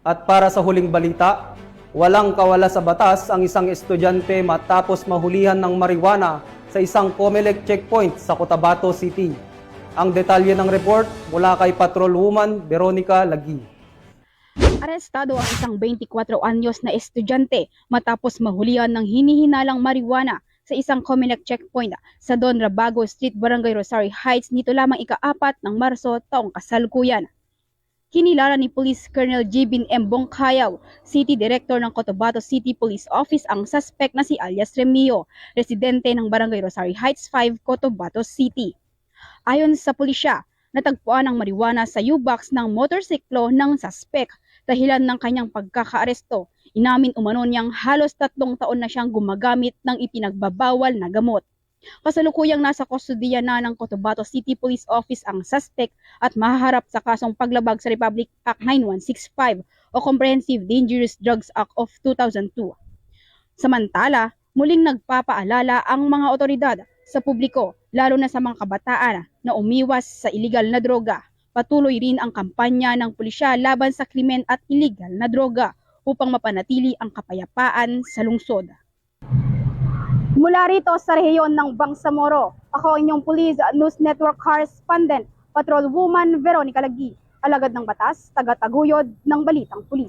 At para sa huling balita, walang kawala sa batas ang isang estudyante matapos mahulihan ng marijuana sa isang COMELEC checkpoint sa Cotabato City. Ang detalye ng report mula kay Patrolwoman Veronica Lagi. Arestado ang isang 24 anyos na estudyante matapos mahulihan ng hinihinalang marijuana sa isang COMELEC checkpoint sa Don Rabago Street, Barangay Rosario Heights nito lamang ika-4 ng Marso taong kasalukuyan. Kinilala ni Police Colonel Jibin M. Bongkayaw, City Director ng Cotabato City Police Office ang suspect na si alias Remio, residente ng Barangay Rosario Heights 5, Cotabato City. Ayon sa pulisya, natagpuan ang marijuana sa U-box ng motorsiklo ng suspect. Dahilan ng kanyang pagkakaaresto, inamin umano niyang halos 3 taon na siyang gumagamit ng ipinagbabawal na gamot. Kasalukuyang nasa kustodiya na ng Cotabato City Police Office ang suspect at mahaharap sa kasong paglabag sa Republic Act 9165 o Comprehensive Dangerous Drugs Act of 2002. Samantala, muling nagpapaalala ang mga otoridad sa publiko, lalo na sa mga kabataan na umiwas sa iligal na droga. Patuloy rin ang kampanya ng pulisya laban sa krimen at iligal na droga upang mapanatili ang kapayapaan sa lungsod. Mula rito sa rehiyon ng Bangsamoro, ako inyong Police News Network Correspondent, Patrolwoman Veronica Lagi, alagad ng batas, taga-taguyod ng Balitang Pulis.